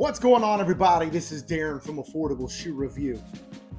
What's going on, everybody? This is Darren from Affordable Shoe Review.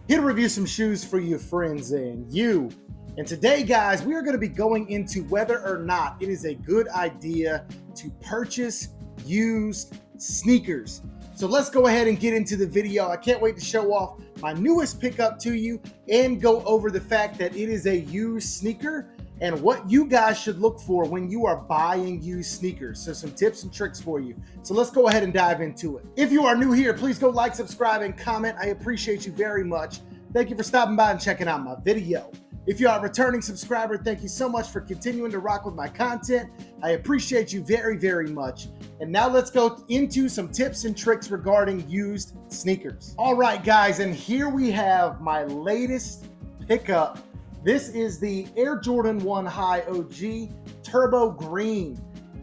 Here to review some shoes for you friends and you. And today, guys, we are going to be going into whether or not it is a good idea to purchase used sneakers. So let's go ahead and get into the video. I can't wait to show off my newest pickup to you and go over the fact that it is a used sneaker and what you guys should look for when you are buying used sneakers. So some tips and tricks for you. So let's go ahead and dive into it. If you are new here, please go like, subscribe, and comment. I appreciate you very much. Thank you for stopping by and checking out my video. If you are a returning subscriber, thank you so much for continuing to rock with my content. I appreciate you very, very much. And now let's go into some tips and tricks regarding used sneakers. All right, guys, and here we have my latest pickup. This is the Air Jordan 1 High OG Turbo Green.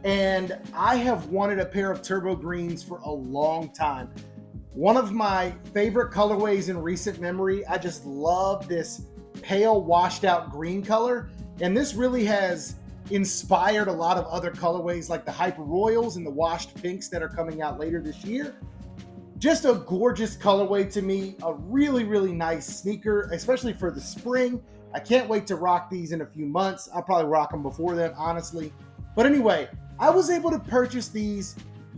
And I have wanted a pair of Turbo Greens for a long time. One of my favorite colorways in recent memory. I just love this pale washed out green color. And this really has inspired a lot of other colorways like the Hyper Royals and the washed pinks that are coming out later this year. Just a gorgeous colorway to me. A really, really nice sneaker, especially for the spring. I can't wait to rock these in a few months. I'll probably rock them before then, honestly. But anyway, I was able to purchase these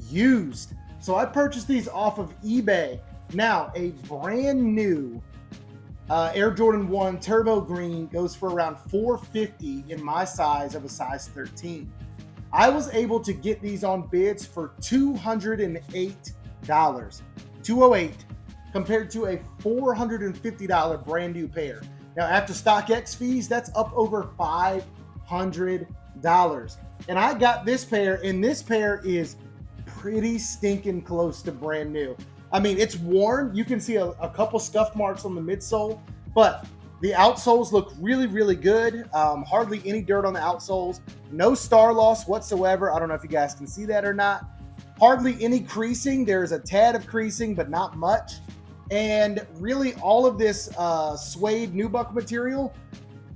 used. So I purchased these off of eBay. Now, a brand new Air Jordan 1 Turbo Green goes for around $450 in my size of a size 13. I was able to get these on bids for $208. $208 compared to a $450 brand new pair. Now, after StockX fees, that's up over $500. And I got this pair, and this pair is pretty stinking close to brand new. I mean, it's worn. You can see a couple scuff marks on the midsole, but the outsoles look really, really good. Hardly any dirt on the outsoles. No star loss whatsoever. I don't know if you guys can see that or not. Hardly any creasing. There's a tad of creasing, but not much. And really, all of this suede nubuck material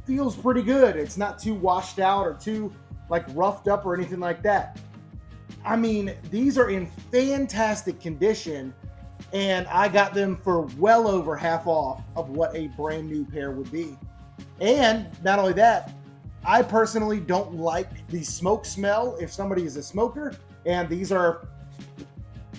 feels pretty good. It's not too washed out or too like roughed up or anything like that. I mean, these are in fantastic condition, and I got them for well over half off of what a brand new pair would be. And not only that, I personally don't like the smoke smell if somebody is a smoker, and these are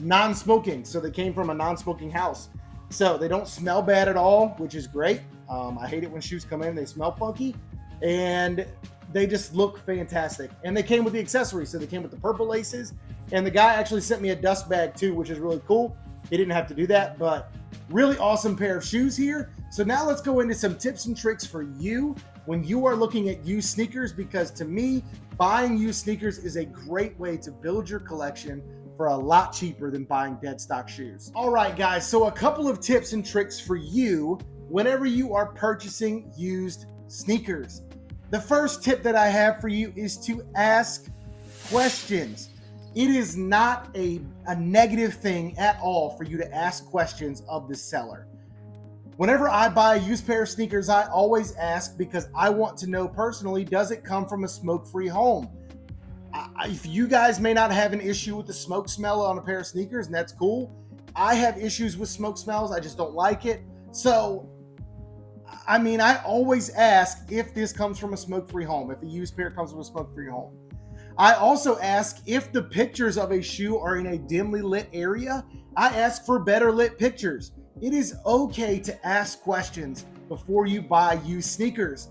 non-smoking, so they came from a non-smoking house. So they don't smell bad at all, which is great. I hate it when shoes come in and they smell funky, and they just look fantastic. And they came with the accessories, so they came with the purple laces, and the guy actually sent me a dust bag too, which is really cool. He didn't have to do that, but really awesome pair of shoes here. So now let's go into some tips and tricks for you when you are looking at used sneakers, because to me, buying used sneakers is a great way to build your collection for a lot cheaper than buying dead stock shoes. All right, guys, so a couple of tips and tricks for you whenever you are purchasing used sneakers. The first tip that I have for you is to ask questions. It is not a negative thing at all for you to ask questions of the seller. Whenever I buy a used pair of sneakers, I always ask because I want to know personally, does it come from a smoke-free home? If you guys may not have an issue with the smoke smell on a pair of sneakers, and that's cool. I have issues with smoke smells. I just don't like it. So, I mean, I always ask if this comes from a smoke-free home, if a used pair comes from a smoke-free home. I also ask if the pictures of a shoe are in a dimly lit area. I ask for better lit pictures. It is okay to ask questions before you buy used sneakers.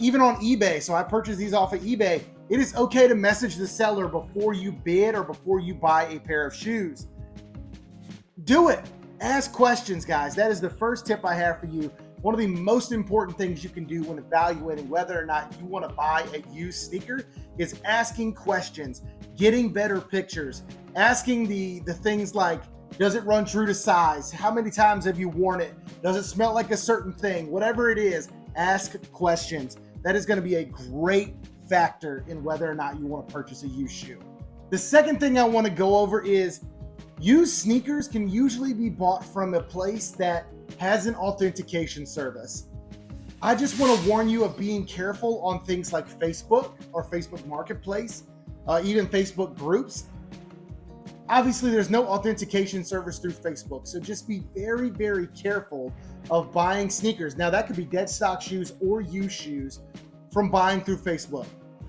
Even on eBay, so I purchased these off of eBay. It is okay to message the seller before you bid or before you buy a pair of shoes. Do it. Ask questions, guys. That is the first tip I have for you. One of the most important things you can do when evaluating whether or not you want to buy a used sneaker is asking questions, getting better pictures, asking the things like, does it run true to size? How many times have you worn it? Does it smell like a certain thing? Whatever it is, ask questions. That is going to be a great factor in whether or not you want to purchase a used shoe. The second thing I want to go over is used sneakers can usually be bought from a place that has an authentication service. I just want to warn you of being careful on things like Facebook or Facebook Marketplace, even Facebook groups. Obviously, there's no authentication service through Facebook, so just be very, very careful of buying sneakers. Now, that could be dead stock shoes or used shoes from buying through Facebook.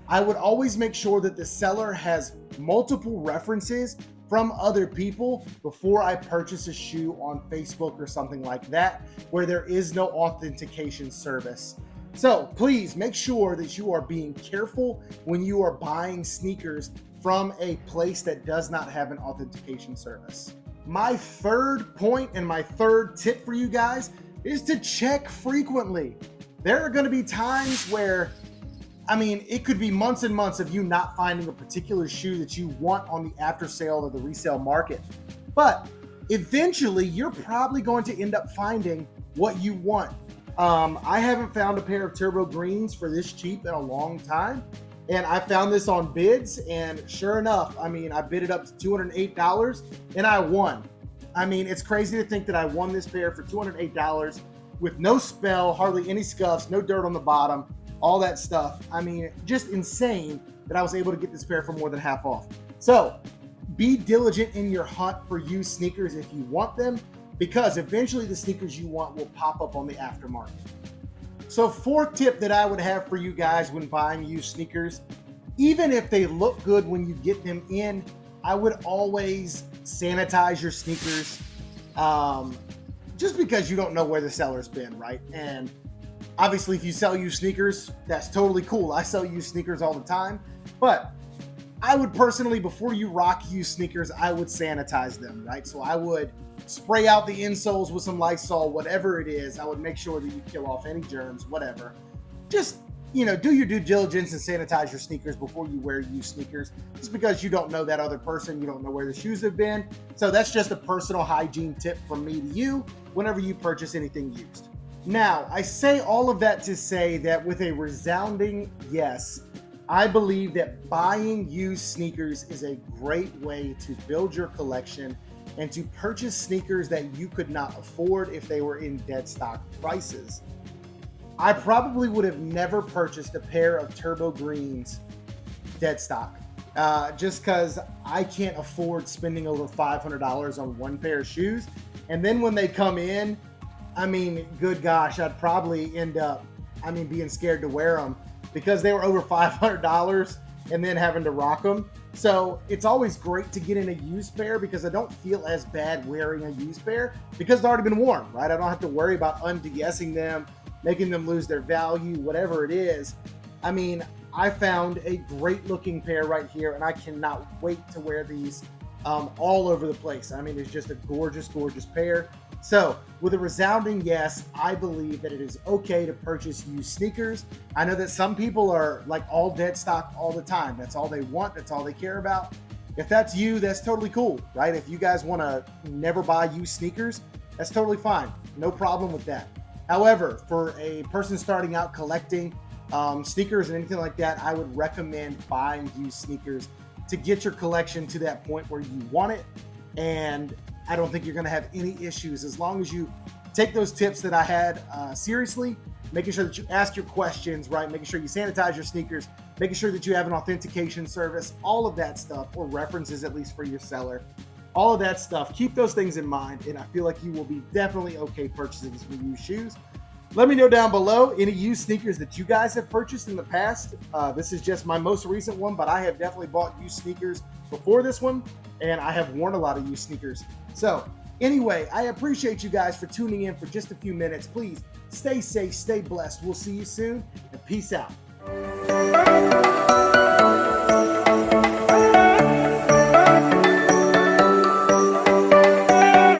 I would always make sure that the seller has multiple references from other people before I purchase a shoe on Facebook or something like that, where there is no authentication service. So please make sure that you are being careful when you are buying sneakers from a place that does not have an authentication service. My third point and my third tip for you guys is to check frequently. There are going to be times where, it could be months and months of you not finding a particular shoe that you want on the after sale or the resale market. But eventually, you're probably going to end up finding what you want. I haven't found a pair of turbo greens for this cheap in a long time. And I found this on bids, and sure enough, I bid it up to $208 and I won. It's crazy to think that I won this pair for $208 with no spell, hardly any scuffs, no dirt on the bottom, all that stuff. Just insane that I was able to get this pair for more than half off. So be diligent in your hunt for used sneakers if you want them, because eventually the sneakers you want will pop up on the aftermarket. So fourth tip that I would have for you guys when buying used sneakers, even if they look good when you get them in, I would always sanitize your sneakers, just because you don't know where the seller's been, right? And obviously, if you sell used sneakers, that's totally cool. I sell used sneakers all the time, but I would personally, before you rock used sneakers, I would sanitize them, right? So I would spray out the insoles with some Lysol, whatever it is. I would make sure that you kill off any germs, whatever. Just, do your due diligence and sanitize your sneakers before you wear used sneakers, just because you don't know that other person, you don't know where the shoes have been. So that's just a personal hygiene tip from me to you whenever you purchase anything used. Now, I say all of that to say that with a resounding yes, I believe that buying used sneakers is a great way to build your collection and to purchase sneakers that you could not afford if they were in dead stock prices. I probably would have never purchased a pair of turbo greens dead stock, just because I can't afford spending over $500 on one pair of shoes. And then when they come in, good gosh, I'd probably end up, being scared to wear them because they were over $500 and then having to rock them. So it's always great to get in a used pair because I don't feel as bad wearing a used pair because it's already been worn, right? I don't have to worry about undiguessing them, making them lose their value, whatever it is. I found a great looking pair right here, and I cannot wait to wear these all over the place. It's just a gorgeous, gorgeous pair. So with a resounding yes, I believe that it is okay to purchase used sneakers. I know that some people are like all dead stock all the time. That's all they want. That's all they care about. If that's you, that's totally cool, right? If you guys want to never buy used sneakers, that's totally fine. No problem with that. However, for a person starting out collecting sneakers and anything like that, I would recommend buying used sneakers to get your collection to that point where you want it. And I don't think you're going to have any issues as long as you take those tips that I had seriously, making sure that you ask your questions, right? Making sure you sanitize your sneakers, making sure that you have an authentication service, all of that stuff, or references at least for your seller. All of that stuff. Keep those things in mind, and I feel like you will be definitely okay purchasing some used shoes. Let me know down below any used sneakers that you guys have purchased in the past. This is just my most recent one, but I have definitely bought used sneakers before this one, and I have worn a lot of used sneakers. So anyway, I appreciate you guys for tuning in for just a few minutes. Please stay safe, stay blessed. We'll see you soon, and peace out.